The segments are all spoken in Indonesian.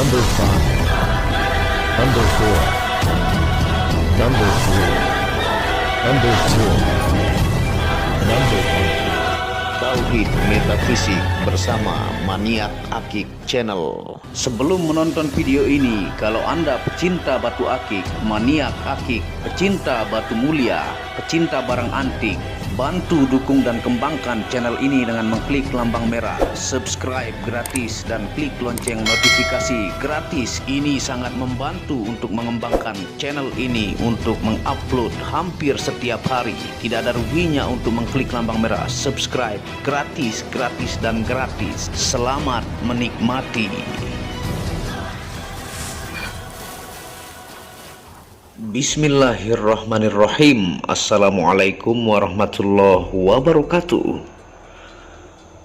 Number 5, Number 4, Number 3, Number 2, Number 1. Tauhid Metafisik bersama Maniak Akik Channel. Sebelum menonton video ini, kalau Anda pecinta batu akik, maniak akik, pecinta batu mulia, pecinta barang antik, bantu dukung dan kembangkan channel ini dengan mengklik lambang merah, subscribe gratis dan klik lonceng notifikasi gratis. Ini sangat membantu untuk mengembangkan channel ini untuk mengupload hampir setiap hari. Tidak ada ruginya untuk mengklik lambang merah, subscribe gratis, gratis dan gratis. Selamat menikmati. Bismillahirrahmanirrahim. Assalamualaikum warahmatullahi wabarakatuh.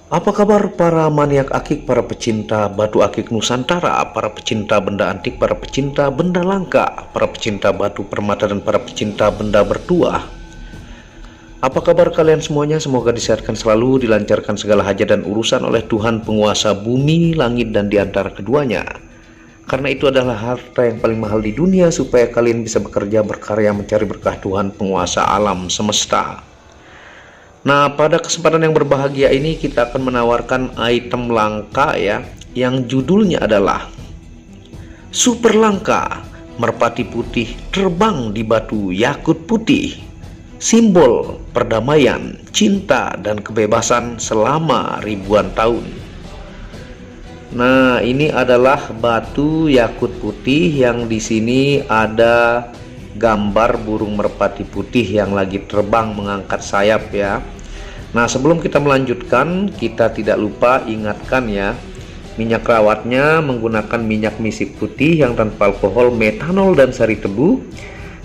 Apa kabar para maniak akik, para pecinta batu akik Nusantara, para pecinta benda antik, para pecinta benda langka, para pecinta batu permata, dan para pecinta benda bertuah? Apa kabar kalian semuanya? Semoga disehatkan selalu, dilancarkan segala hajat dan urusan oleh Tuhan penguasa bumi, langit, dan di antara keduanya. Karena itu adalah harta yang paling mahal di dunia, supaya kalian bisa bekerja, berkarya, mencari berkah Tuhan penguasa alam semesta. Nah, pada kesempatan yang berbahagia ini kita akan menawarkan item langka ya, yang judulnya adalah super langka merpati putih terbang di batu yakut putih, simbol perdamaian, cinta, dan kebebasan selama ribuan tahun. Nah, ini adalah batu yakut putih yang di sini ada gambar burung merpati putih yang lagi terbang mengangkat sayap ya. Nah, sebelum kita melanjutkan, kita tidak lupa ingatkan ya, minyak rawatnya menggunakan minyak misik putih yang tanpa alkohol, metanol, dan sari tebu,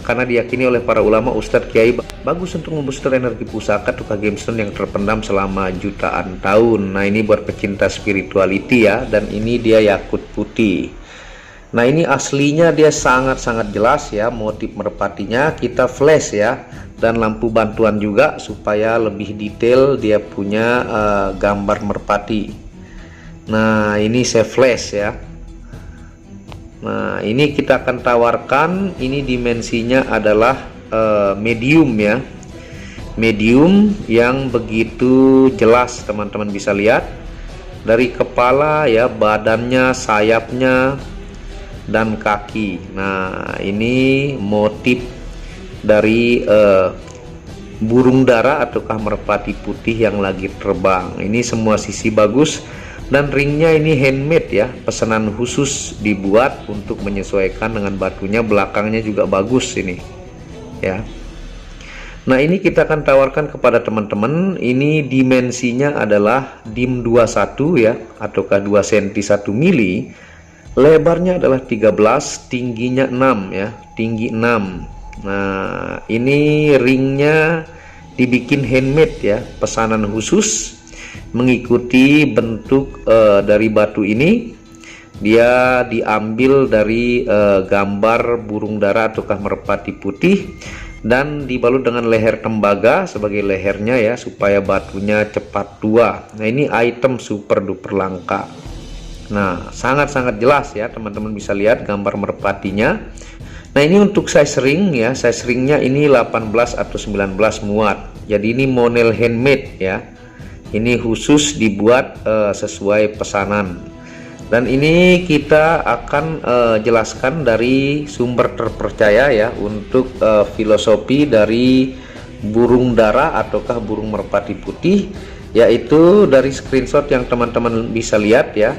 karena diyakini oleh para ulama, ustadz, kiai, bagus untuk membooster energi pusaka tukar gemstone yang terpendam selama jutaan tahun. Nah, ini buat pecinta spirituality ya, dan ini dia yakut putih. Nah, ini aslinya dia sangat-sangat jelas ya, motif merpatinya kita flash ya, dan lampu bantuan juga supaya lebih detail dia punya gambar merpati. Nah, ini saya flash ya. Nah, ini kita akan tawarkan, ini dimensinya adalah medium ya, medium yang begitu jelas, teman-teman bisa lihat dari kepala ya, badannya, sayapnya, dan kaki. Nah, ini motif dari burung dara ataukah merpati putih yang lagi terbang. Ini semua sisi bagus. Dan ringnya ini handmade ya, pesanan khusus dibuat untuk menyesuaikan dengan batunya. Belakangnya juga bagus ini ya. Nah, ini kita akan tawarkan kepada teman-teman. Ini dimensinya adalah dim 21 ya, ataukah 2 cm 1 mili. Lebarnya adalah 13, tingginya 6 ya, tinggi 6. Nah, ini ringnya dibikin handmade ya, pesanan khusus mengikuti bentuk dari batu ini. Dia diambil dari gambar burung dara ataukah merpati putih, dan dibalut dengan leher tembaga sebagai lehernya ya, supaya batunya cepat tua. Nah, ini item super duper langka. Nah, sangat-sangat jelas ya, teman-teman bisa lihat gambar merpatinya. Nah, ini untuk size ring ya, size ringnya ini 18 atau 19 muat. Jadi ini model handmade ya. Ini khusus dibuat sesuai pesanan. Dan ini kita akan jelaskan dari sumber terpercaya ya, untuk filosofi dari burung dara ataukah burung merpati putih, yaitu dari screenshot yang teman-teman bisa lihat ya,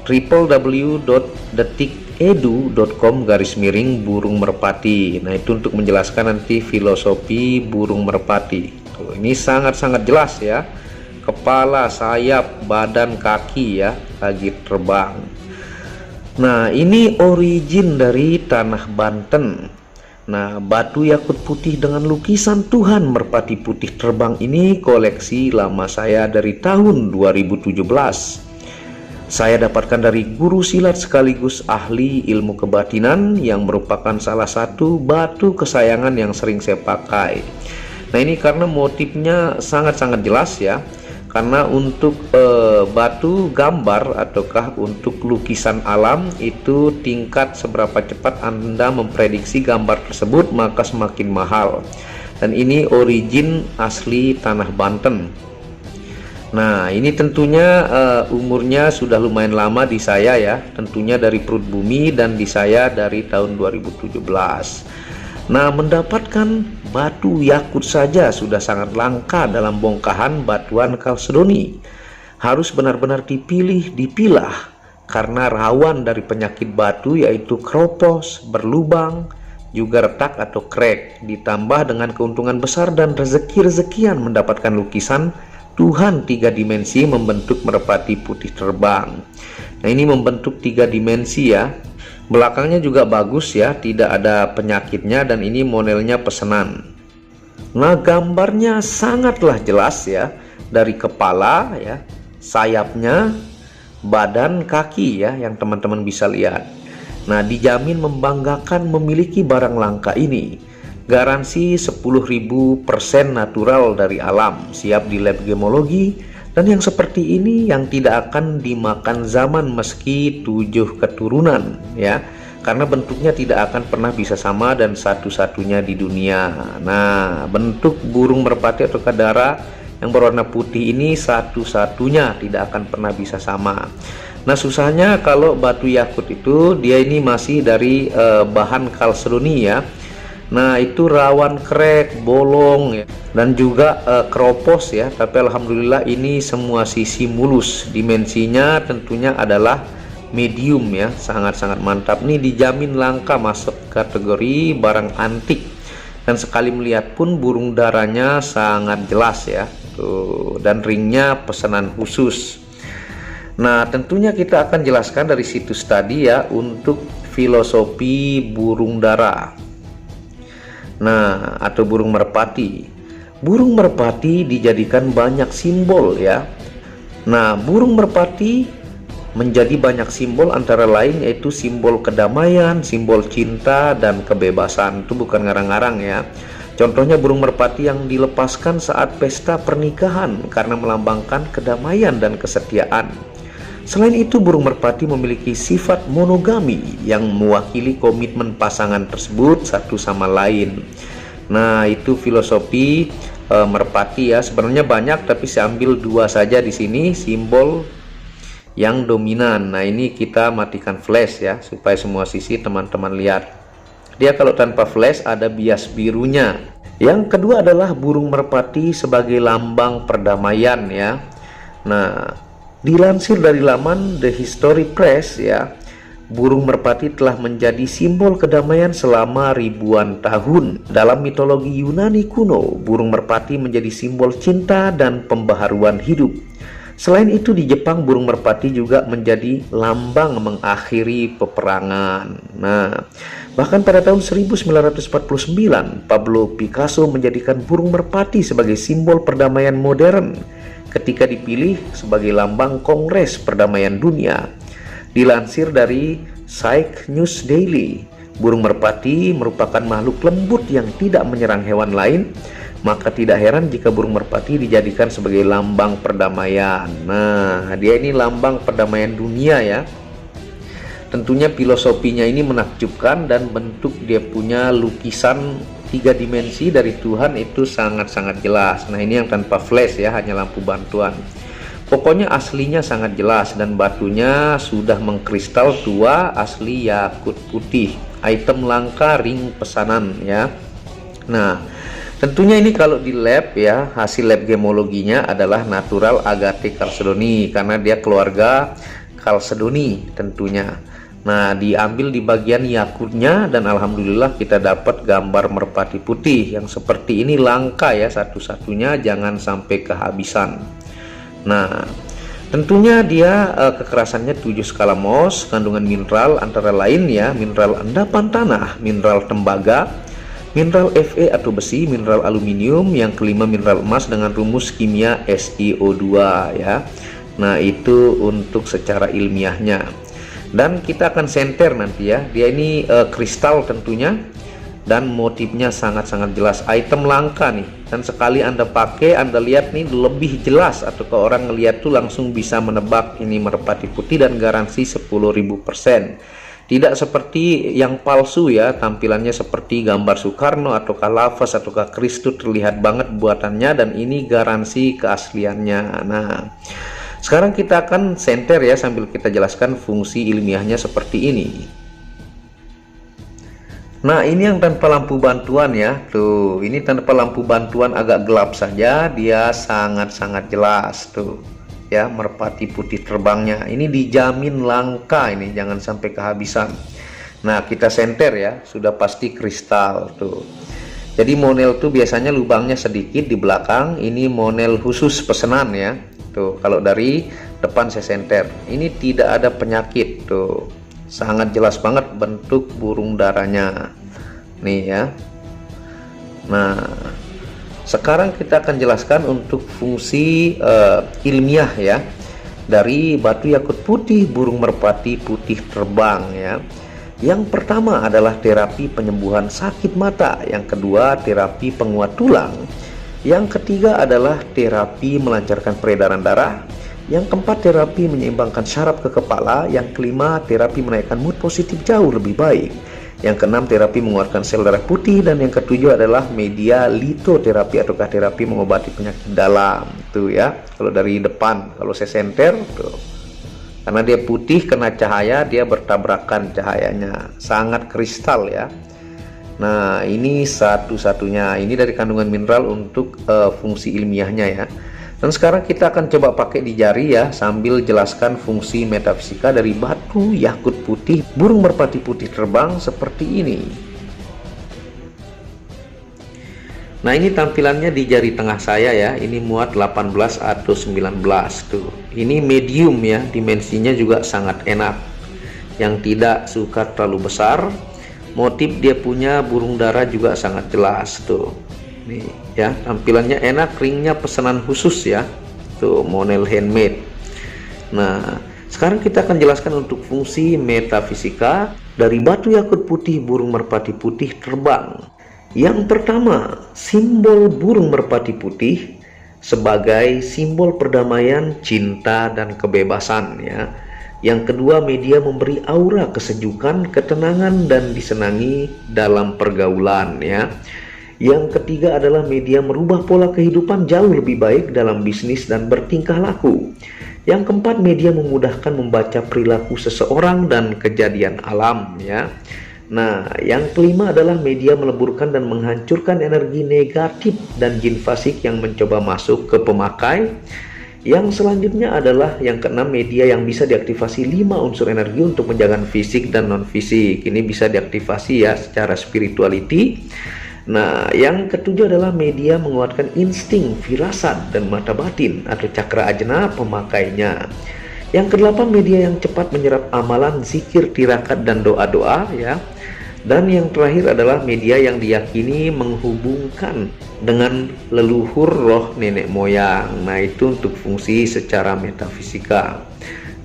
www.detikedu.com/burung merpati. Nah, itu untuk menjelaskan nanti filosofi burung merpati. Tuh, ini sangat-sangat jelas ya, kepala, sayap, badan, kaki ya, lagi terbang. Nah, ini origin dari tanah Banten. Nah, batu yakut putih dengan lukisan Tuhan merpati putih terbang ini koleksi lama saya dari tahun 2017. Saya dapatkan dari guru silat sekaligus ahli ilmu kebatinan yang merupakan salah satu batu kesayangan yang sering saya pakai. Nah, ini karena motifnya sangat-sangat jelas ya. karena untuk batu gambar ataukah untuk lukisan alam itu tingkat seberapa cepat Anda memprediksi gambar tersebut maka semakin mahal. Dan ini origin asli tanah Banten. Nah, ini tentunya umurnya sudah lumayan lama di saya ya, tentunya dari perut bumi, dan di saya dari tahun 2017. Nah, mendapatkan batu yakut saja sudah sangat langka dalam bongkahan batuan kalsedoni. Harus benar-benar dipilah karena rawan dari penyakit batu yaitu keropos, berlubang, juga retak atau crack, ditambah dengan keuntungan besar dan rezeki-rezekian mendapatkan lukisan Tuhan 3 dimensi membentuk merpati putih terbang. Nah, ini membentuk 3 dimensi ya. Belakangnya juga bagus ya, tidak ada penyakitnya, dan ini modelnya pesanan. Nah, gambarnya sangatlah jelas ya, dari kepala ya, sayapnya, badan, kaki ya, yang teman-teman bisa lihat. Nah, dijamin membanggakan memiliki barang langka ini. Garansi 10.000% natural dari alam, siap di lab gemologi, dan yang seperti ini yang tidak akan dimakan zaman meski 7 keturunan ya, karena bentuknya tidak akan pernah bisa sama dan satu-satunya di dunia. Nah, bentuk burung merpati atau kadara yang berwarna putih ini satu-satunya, tidak akan pernah bisa sama. Nah, susahnya kalau batu yakut itu dia ini masih dari bahan kalsedoni ya. Nah, itu rawan crack, bolong ya, dan juga keropos ya. Tapi alhamdulillah ini semua sisi mulus. Dimensinya tentunya adalah medium ya, sangat-sangat mantap. Nih dijamin langka, masuk kategori barang antik. Dan sekali melihat pun burung darahnya sangat jelas ya. Tuh, dan ringnya pesanan khusus. Nah, tentunya kita akan jelaskan dari situs tadi ya untuk filosofi burung dara. Nah, atau burung merpati. Burung merpati dijadikan banyak simbol ya. Nah, burung merpati menjadi banyak simbol, antara lain yaitu simbol kedamaian, simbol cinta, dan kebebasan. Itu bukan ngarang-ngarang ya. Contohnya burung merpati yang dilepaskan saat pesta pernikahan karena melambangkan kedamaian dan kesetiaan. Selain itu, burung merpati memiliki sifat monogami yang mewakili komitmen pasangan tersebut satu sama lain. Nah, itu filosofi merpati ya. Sebenarnya banyak, tapi saya ambil 2 saja di sini simbol yang dominan. Nah, ini kita matikan flash ya, supaya semua sisi teman-teman lihat. Dia kalau tanpa flash ada bias birunya. Yang kedua adalah burung merpati sebagai lambang perdamaian ya. Nah, dilansir dari laman The History Press ya, burung merpati telah menjadi simbol kedamaian selama ribuan tahun. Dalam mitologi Yunani kuno, burung merpati menjadi simbol cinta dan pembaharuan hidup. Selain itu, di Jepang burung merpati juga menjadi lambang mengakhiri peperangan. Nah, bahkan pada tahun 1949, Pablo Picasso menjadikan burung merpati sebagai simbol perdamaian modern ketika dipilih sebagai lambang Kongres Perdamaian Dunia. Dilansir dari Psych News Daily, burung merpati merupakan makhluk lembut yang tidak menyerang hewan lain, maka tidak heran jika burung merpati dijadikan sebagai lambang perdamaian. Nah, dia ini lambang perdamaian dunia ya. Tentunya filosofinya ini menakjubkan, dan bentuk dia punya lukisan 3 dimensi dari Tuhan itu sangat-sangat jelas. Nah, ini yang tanpa flash ya, hanya lampu bantuan. Pokoknya aslinya sangat jelas, dan batunya sudah mengkristal tua, asli yakut putih. Item langka, ring pesanan ya. Nah, tentunya ini kalau di lab ya, hasil lab gemologinya adalah natural agate kalsedoni, karena dia keluarga kalsedoni tentunya. Nah, diambil di bagian yakutnya, dan alhamdulillah kita dapat gambar merpati putih yang seperti ini, langka ya, satu-satunya, jangan sampai kehabisan. Nah, tentunya dia kekerasannya 7 skala Mohs, kandungan mineral antara lain ya, mineral endapan tanah, mineral tembaga, mineral Fe atau besi, mineral aluminium, yang kelima mineral emas dengan rumus kimia SiO2 ya. Nah, itu untuk secara ilmiahnya. Dan kita akan senter nanti ya. Dia ini kristal tentunya, dan motifnya sangat-sangat jelas. Item langka nih. Dan sekali Anda pakai, Anda lihat nih lebih jelas, atau ke orang ngelihat tuh langsung bisa menebak ini merpati putih dan garansi 10.000%. Tidak seperti yang palsu ya, tampilannya seperti gambar Soekarno ataukah Lafaz ataukah Kristus, terlihat banget buatannya, dan ini garansi keasliannya. Nah, sekarang kita akan senter ya sambil kita jelaskan fungsi ilmiahnya seperti ini. Nah, ini yang tanpa lampu bantuan ya. Tuh, ini tanpa lampu bantuan agak gelap saja, dia sangat-sangat jelas tuh. Ya, merpati putih terbangnya ini dijamin langka, ini jangan sampai kehabisan. Nah, kita senter ya, sudah pasti kristal tuh. Jadi monel tuh biasanya lubangnya sedikit di belakang, ini monel khusus pesanan ya. Tuh, kalau dari depan saya senter, ini tidak ada penyakit tuh. Sangat jelas banget bentuk burung darahnya nih ya. Nah, sekarang kita akan jelaskan untuk fungsi ilmiah ya dari batu yakut putih burung merpati putih terbang ya. Yang pertama adalah terapi penyembuhan sakit mata, yang kedua terapi penguat tulang, yang ketiga adalah terapi melancarkan peredaran darah, yang keempat terapi menyeimbangkan syaraf ke kepala, yang kelima terapi menaikkan mood positif jauh lebih baik, yang keenam terapi menguatkan sel darah putih, dan yang ketujuh adalah media litoterapi ataukah terapi mengobati penyakit dalam tuh ya. Kalau dari depan, kalau saya senter tuh, karena dia putih kena cahaya, dia bertabrakan cahayanya, sangat kristal ya. Nah, ini satu-satunya, ini dari kandungan mineral untuk fungsi ilmiahnya ya. Dan sekarang kita akan coba pakai di jari ya, sambil jelaskan fungsi metafisika dari batu yakut putih burung merpati putih terbang seperti ini. Nah, ini tampilannya di jari tengah saya ya, ini muat 18 atau 19 tuh. Ini medium ya, dimensinya juga sangat enak, yang tidak suka terlalu besar. Motif dia punya burung dara juga sangat jelas tuh. Nih ya, tampilannya enak, ringnya pesanan khusus ya, tuh monel handmade. Nah, sekarang kita akan jelaskan untuk fungsi metafisika dari batu yakut putih burung merpati putih terbang. Yang pertama, simbol burung merpati putih sebagai simbol perdamaian, cinta, dan kebebasan ya. Yang kedua, media memberi aura kesejukan, ketenangan, dan disenangi dalam pergaulan ya. Yang ketiga adalah media merubah pola kehidupan jauh lebih baik dalam bisnis dan bertingkah laku. Yang keempat, media memudahkan membaca perilaku seseorang dan kejadian alam ya. Nah, yang kelima adalah media meleburkan dan menghancurkan energi negatif dan jin fasik yang mencoba masuk ke pemakai. Yang selanjutnya adalah yang keenam, media yang bisa diaktifasi 5 unsur energi untuk menjaga fisik dan non fisik. Ini bisa diaktifasi ya secara spirituality. Nah, yang ketujuh adalah media menguatkan insting, firasat, dan mata batin atau cakra ajna pemakainya. Yang kedelapan, media yang cepat menyerap amalan, zikir, tirakat, dan doa-doa ya. Dan yang terakhir adalah media yang diyakini menghubungkan dengan leluhur roh nenek moyang. Nah, itu untuk fungsi secara metafisika.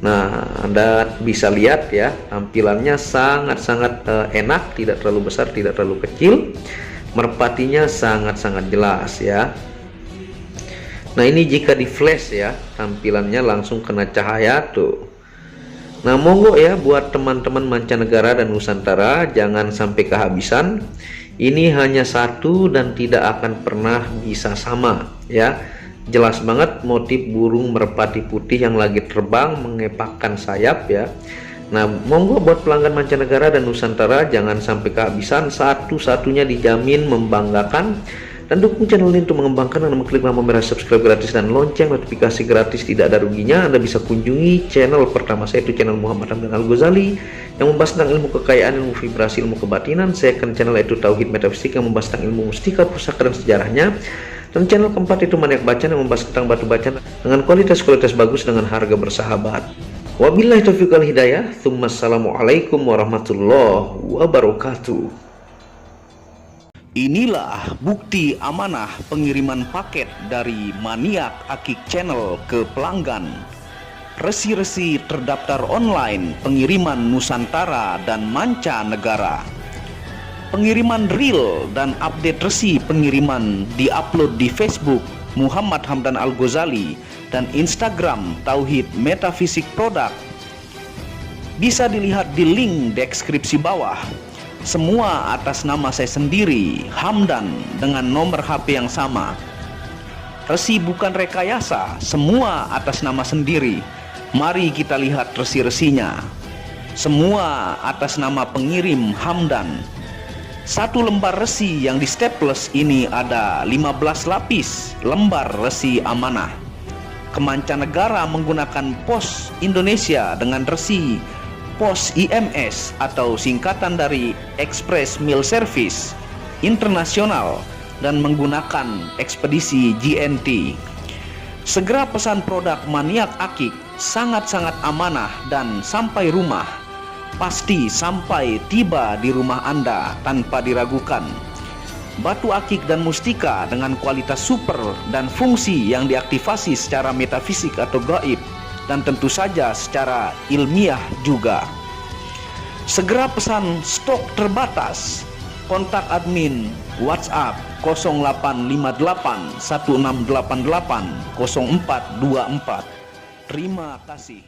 Nah, Anda bisa lihat ya, tampilannya sangat-sangat enak, tidak terlalu besar, tidak terlalu kecil. Merpatinya sangat-sangat jelas ya. Nah, ini jika di flash ya, tampilannya langsung kena cahaya tuh. Nah, monggo ya buat teman-teman mancanegara dan Nusantara, jangan sampai kehabisan. Ini hanya satu dan tidak akan pernah bisa sama ya. Jelas banget motif burung merpati putih yang lagi terbang mengepakkan sayap ya. Nah, monggo buat pelanggan mancanegara dan Nusantara, jangan sampai kehabisan, satu-satunya dijamin membanggakan. Dan dukung channel ini untuk mengembangkan dan mengklik tombol merah subscribe gratis dan lonceng notifikasi gratis, tidak ada ruginya. Anda bisa kunjungi channel pertama saya, itu channel Muhammad Hamdan Al-Ghazali yang membahas tentang ilmu kekayaan, ilmu vibrasi, ilmu kebatinan. Second channel yaitu Tauhid Metafisik yang membahas tentang ilmu mustika, pusaka, dan sejarahnya. Dan channel keempat itu Maniak Bacaan yang membahas tentang batu bacaan dengan kualitas bagus dengan harga bersahabat. Wabillahi taufiq wal hidayah. Assalamualaikum warahmatullahi wabarakatuh. Inilah bukti amanah pengiriman paket dari Maniak Akik Channel ke pelanggan. Resi-resi terdaftar online pengiriman Nusantara dan mancanegara. Pengiriman real dan update resi pengiriman diupload di Facebook Muhammad Hamdan Al-Ghazali dan Instagram Tauhid Metafisik Produk. Bisa dilihat di link deskripsi bawah. Semua atas nama saya sendiri, Hamdan, dengan nomor HP yang sama. Resi bukan rekayasa, semua atas nama sendiri. Mari kita lihat resi-resinya. Semua atas nama pengirim Hamdan. Satu lembar resi yang di staples ini ada 15 lapis lembar resi amanah. Kemancanegara menggunakan pos Indonesia dengan resi pos IMS atau singkatan dari Express Mail Service Internasional dan menggunakan ekspedisi GNT. Segera pesan produk Maniak Akik, sangat-sangat amanah dan sampai rumah. Pasti sampai tiba di rumah Anda tanpa diragukan. Batu akik dan mustika dengan kualitas super dan fungsi yang diaktifasi secara metafisik atau gaib dan tentu saja secara ilmiah juga. Segera pesan, stok terbatas. Kontak admin WhatsApp 0858 1688 0424. Terima kasih.